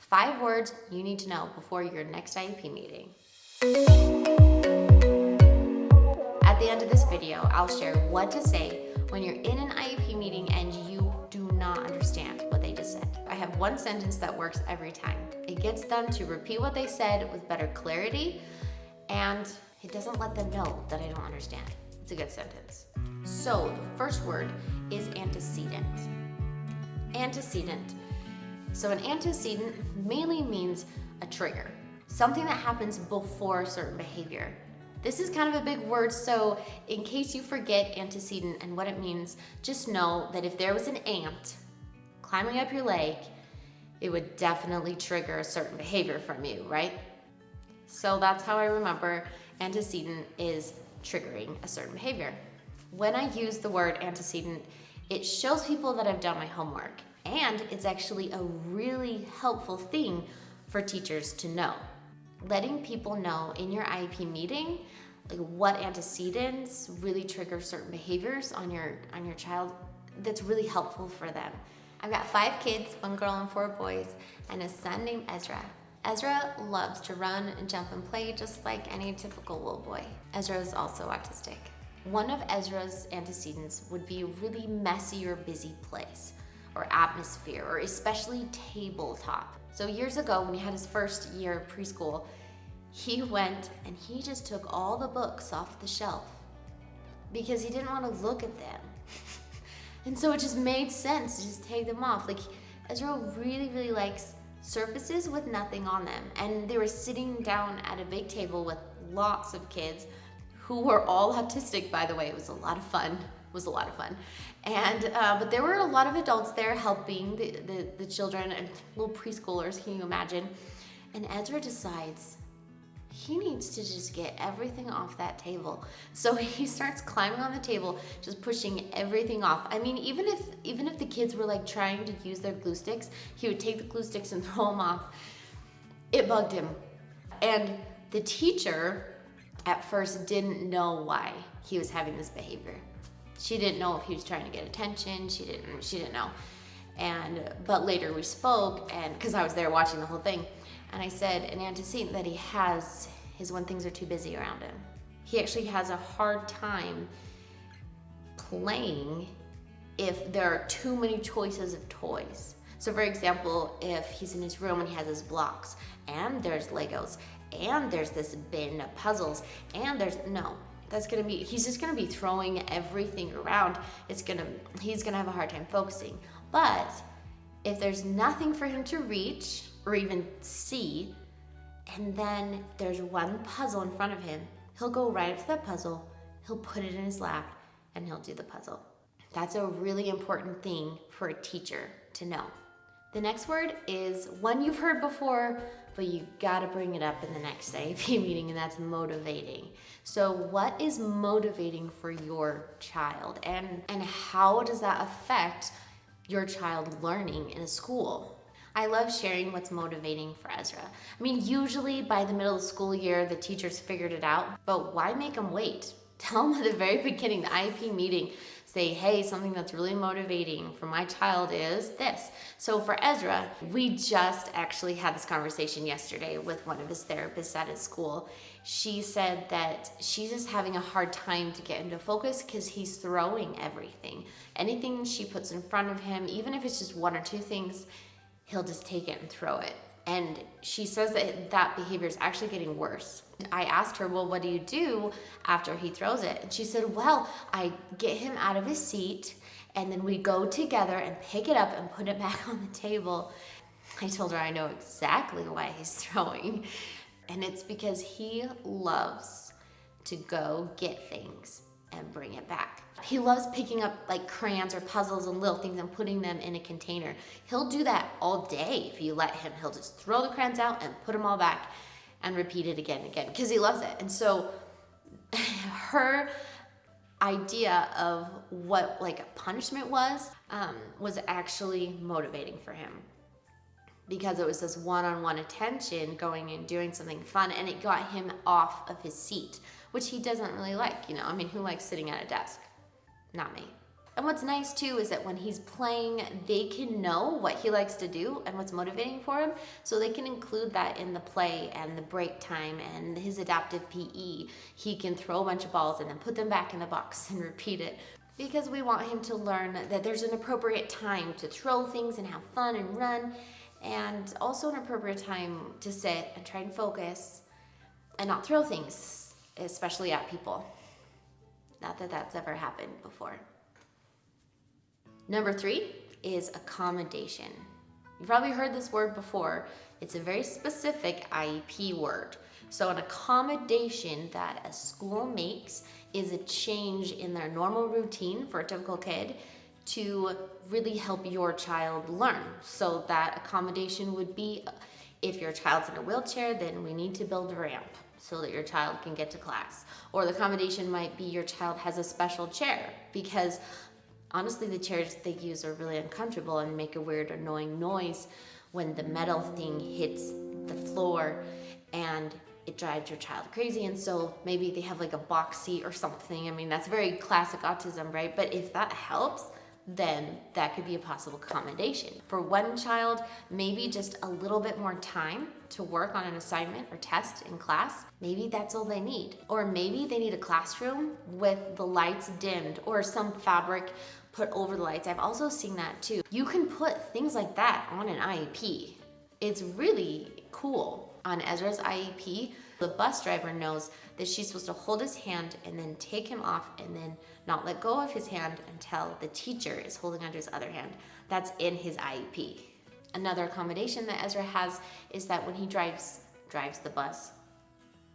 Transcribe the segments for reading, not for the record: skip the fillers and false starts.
5 words you need to know before your next IEP meeting. At the end of this video, I'll share what to say when you're in an IEP meeting and you do not understand what they just said. I have one sentence that works every time. It gets them to repeat what they said with better clarity, and it doesn't let them know that I don't understand. It's a good sentence. So the first word is antecedent. Antecedent. So an antecedent mainly means a trigger, something that happens before a certain behavior. This is kind of a big word, so in case you forget antecedent and what it means, just know that if there was an ant climbing up your leg, it would definitely trigger a certain behavior from you, right? So that's how I remember antecedent is triggering a certain behavior. When I use the word antecedent, it shows people that I've done my homework, and it's actually a really helpful thing for teachers to know. Letting people know in your IEP meeting like what antecedents really trigger certain behaviors on your child, that's really helpful for them. I've got 5 kids, 1 girl and 4 boys, and a son named Ezra. Ezra loves to run and jump and play just like any typical little boy. Ezra is also autistic. One of Ezra's antecedents would be a really messy or busy place or atmosphere, or especially tabletop. So years ago when he had his first year of preschool, he went and he just took all the books off the shelf because he didn't want to look at them. And so it just made sense to just take them off. Like, Ezra really likes surfaces with nothing on them. And they were sitting down at a big table with lots of kids who were all autistic, by the way. It was a lot of fun. And but there were a lot of adults there helping the children and little preschoolers, can you imagine? And Ezra decides he needs to just get everything off that table. So he starts climbing on the table, just pushing everything off. I mean, even if the kids were like trying to use their glue sticks, he would take the glue sticks and throw them off. It bugged him. And the teacher at first didn't know why he was having this behavior. She didn't know if he was trying to get attention. She didn't know. But later we spoke, and because I was there watching the whole thing, and I said an antecedent that he has is when things are too busy around him. He actually has a hard time playing if there are too many choices of toys. So for example, if he's in his room and he has his blocks, and there's Legos, and there's this bin of puzzles, and he's just gonna be throwing everything around. He's gonna have a hard time focusing. But if there's nothing for him to reach or even see, and then there's one puzzle in front of him, he'll go right up to that puzzle, he'll put it in his lap, and he'll do the puzzle. That's a really important thing for a teacher to know. The next word is one you've heard before, but you gotta bring it up in the next IEP meeting, and that's motivating. So what is motivating for your child, and how does that affect your child learning in a school? I love sharing what's motivating for Ezra. I mean, usually by the middle of the school year, the teachers figured it out, but why make them wait? Tell them at the very beginning, the IEP meeting, say, hey, something that's really motivating for my child is this. So for Ezra, we just actually had this conversation yesterday with one of his therapists at his school. She said that she's just having a hard time to get him to focus because he's throwing everything. Anything she puts in front of him, even if it's just 1 or 2 things, he'll just take it and throw it. And she says that behavior is actually getting worse. I asked her, well, what do you do after he throws it? And she said, well, I get him out of his seat, and then we go together and pick it up and put it back on the table. I told her I know exactly why he's throwing. And it's because he loves to go get things and bring it back. He loves picking up like crayons or puzzles and little things and putting them in a container. He'll do that all day if you let him. He'll just throw the crayons out and put them all back and repeat it again and again because he loves it. And so her idea of what like a punishment was actually motivating for him, because it was this one-on-one attention, going and doing something fun, and it got him off of his seat, which he doesn't really like, I mean, who likes sitting at a desk? Not me. And what's nice too is that when he's playing, they can know what he likes to do and what's motivating for him, so they can include that in the play and the break time and his adaptive PE. He can throw a bunch of balls and then put them back in the box and repeat it, because we want him to learn that there's an appropriate time to throw things and have fun and run, and also an appropriate time to sit and try and focus and not throw things, especially at people. Not that that's ever happened before. Number 3 is accommodation. You've probably heard this word before. It's a very specific IEP word. So an accommodation that a school makes is a change in their normal routine for a typical kid to really help your child learn. So that accommodation would be, if your child's in a wheelchair, then we need to build a ramp so that your child can get to class. Or the accommodation might be your child has a special chair, because honestly, the chairs they use are really uncomfortable and make a weird, annoying noise when the metal thing hits the floor, and it drives your child crazy. And so maybe they have like a box seat or something. I mean, that's very classic autism, right? But if that helps, then that could be a possible accommodation. For one child, maybe just a little bit more time to work on an assignment or test in class. Maybe that's all they need. Or maybe they need a classroom with the lights dimmed or some fabric put over the lights. I've also seen that too. You can put things like that on an IEP. It's really cool. On Ezra's IEP, the bus driver knows that she's supposed to hold his hand and then take him off and then not let go of his hand until the teacher is holding onto his other hand. That's in his IEP. Another accommodation that Ezra has is that when he drives the bus,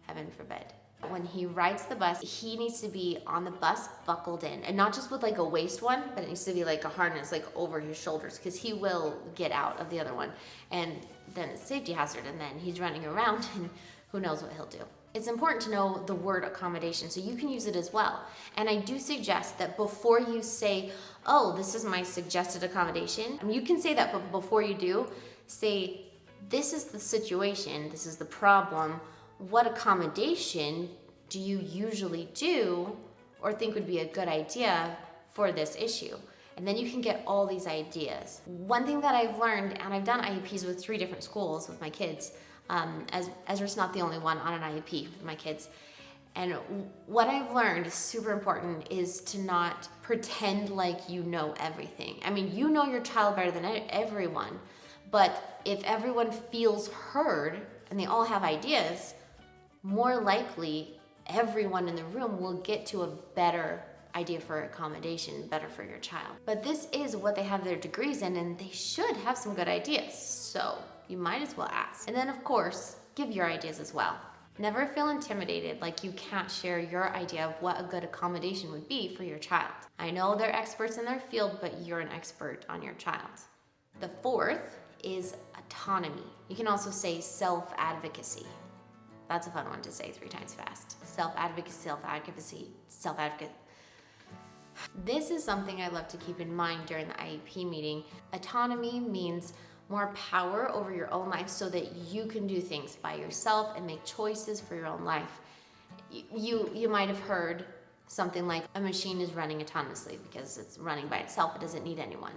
heaven forbid, when he rides the bus, he needs to be on the bus buckled in, and not just with like a waist one, but it needs to be like a harness like over his shoulders, because he will get out of the other one and then it's a safety hazard, and then he's running around and who knows what he'll do. It's important to know the word accommodation so you can use it as well. And I do suggest that before you say, oh, this is my suggested accommodation, you can say that, but before you do, say, this is the situation, this is the problem. What accommodation do you usually do or think would be a good idea for this issue? And then you can get all these ideas. One thing that I've learned, and I've done IEPs with 3 different schools with my kids, as Ezra's not the only one on an IEP with my kids. And what I've learned is super important is to not pretend like you know everything. I mean, you know your child better than everyone, but if everyone feels heard and they all have ideas, more likely everyone in the room will get to a better idea for accommodation, better for your child. But this is what they have their degrees in, and they should have some good ideas. So you might as well ask. And then of course, give your ideas as well. Never feel intimidated like you can't share your idea of what a good accommodation would be for your child. I know they're experts in their field, but you're an expert on your child. The 4th is autonomy. You can also say self-advocacy. That's a fun one to say 3 times fast. Self-advocacy, self-advocacy, self-advocate. This is something I love to keep in mind during the IEP meeting. Autonomy means more power over your own life so that you can do things by yourself and make choices for your own life. You might have heard something like a machine is running autonomously because it's running by itself, it doesn't need anyone.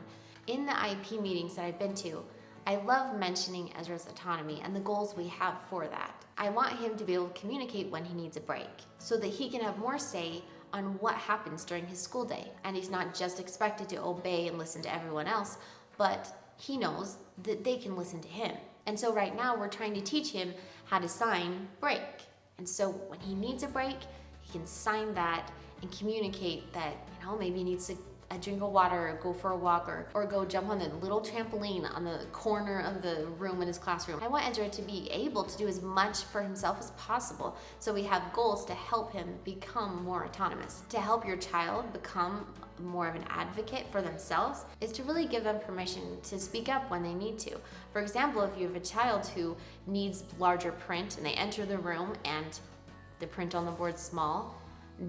In the IEP meetings that I've been to, I love mentioning Ezra's autonomy and the goals we have for that. I want him to be able to communicate when he needs a break so that he can have more say on what happens during his school day. And he's not just expected to obey and listen to everyone else, but he knows that they can listen to him. And so right now we're trying to teach him how to sign break. And so when he needs a break, he can sign that and communicate that, maybe he needs a drink of water or go for a walk or go jump on the little trampoline on the corner of the room in his classroom. I want Ezra to be able to do as much for himself as possible. So we have goals to help him become more autonomous. To help your child become more of an advocate for themselves is to really give them permission to speak up when they need to. For example, if you have a child who needs larger print and they enter the room and the print on the board's small,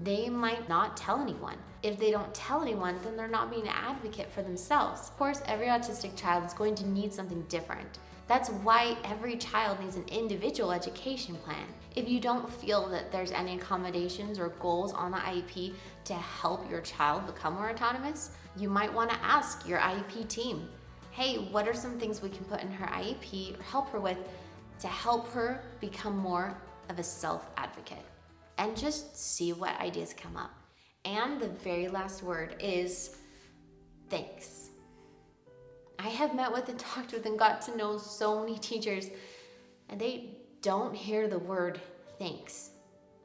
they might not tell anyone. If they don't tell anyone, then they're not being an advocate for themselves. Of course, every autistic child is going to need something different. That's why every child needs an individual education plan. If you don't feel that there's any accommodations or goals on the IEP to help your child become more autonomous, You might want to ask your IEP team, hey, what are some things we can put in her IEP or help her with to help her become more of a self-advocate? And just see what ideas come up. And the very last word is thanks. I have met with and talked with and got to know so many teachers, and they don't hear the word thanks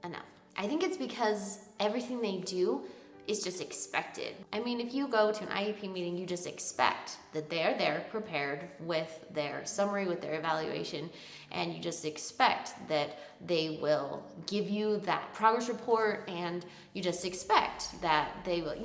enough. I think it's because everything they do is just expected. I mean, if you go to an IEP meeting, you just expect that they're there prepared with their summary, with their evaluation, and you just expect that they will give you that progress report, and you just expect that they will,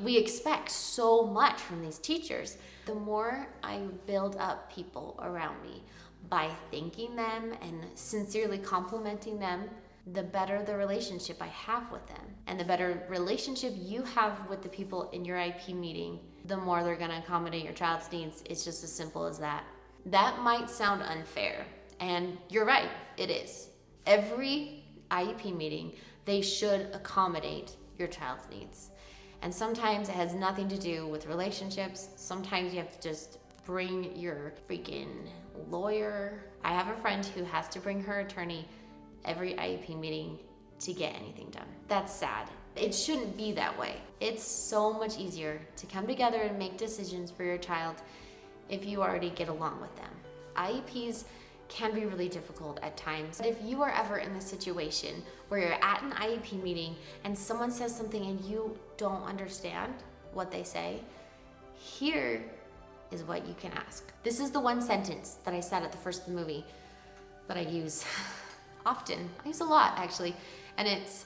we expect so much from these teachers. The more I build up people around me by thanking them and sincerely complimenting them, the better the relationship I have with them. And the better relationship you have with the people in your IEP meeting, the more they're gonna accommodate your child's needs. It's just as simple as that. That might sound unfair, and you're right, it is. Every IEP meeting, they should accommodate your child's needs. And sometimes it has nothing to do with relationships. Sometimes you have to just bring your freaking lawyer. I have a friend who has to bring her attorney every IEP meeting to get anything done. That's sad. It shouldn't be that way. It's so much easier to come together and make decisions for your child if you already get along with them. IEPs can be really difficult at times. If you are ever in this situation where you're at an IEP meeting and someone says something and you don't understand what they say, here is what you can ask. This is the one sentence that I said at the first of the movie that I use often. I use a lot, actually. And it's,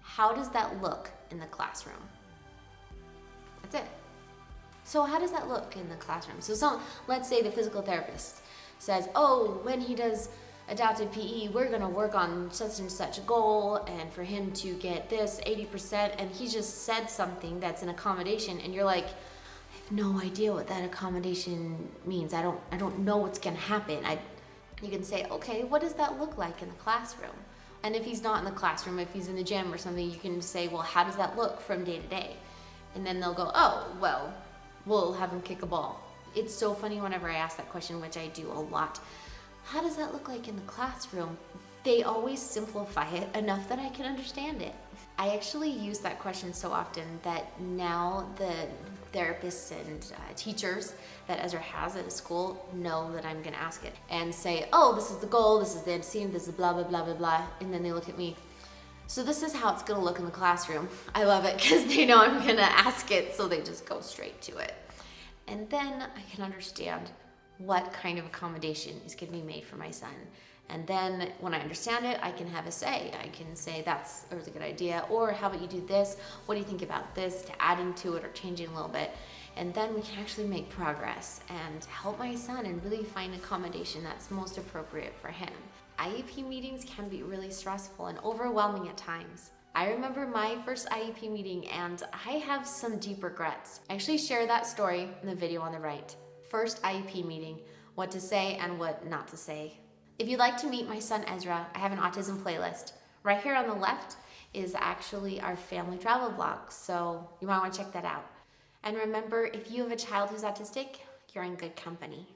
how does that look in the classroom? That's it. So how does that look in the classroom? So let's say the physical therapist says, oh, when he does adaptive PE, we're gonna work on such and such a goal, and for him to get this 80%, and he just said something that's an accommodation, and you're like, I have no idea what that accommodation means. I don't know what's gonna happen. You can say, okay, what does that look like in the classroom? And if he's not in the classroom, if he's in the gym or something, you can say, well, how does that look from day to day? And then they'll go, oh, well, we'll have him kick a ball. It's so funny whenever I ask that question, which I do a lot. How does that look like in the classroom? They always simplify it enough that I can understand it. I actually use that question so often that now the therapists and teachers that Ezra has at his school know that I'm gonna ask it and say, oh, this is the goal, this is the end scene, this is blah, blah, blah, blah, blah. And then they look at me. So this is how it's gonna look in the classroom. I love it because they know I'm gonna ask it, so they just go straight to it. And then I can understand what kind of accommodation is gonna be made for my son. And then when I understand it, I can have a say. I can say, that's a really good idea, or how about you do this? What do you think about this, to adding to it or changing a little bit? And then we can actually make progress and help my son and really find accommodation that's most appropriate for him. IEP meetings can be really stressful and overwhelming at times. I remember my first IEP meeting and I have some deep regrets. I actually share that story in the video on the right. First IEP meeting, what to say and what not to say. If you'd like to meet my son Ezra, I have an autism playlist. Right here on the left is actually our family travel vlog, so you might want to check that out. And remember, if you have a child who's autistic, you're in good company.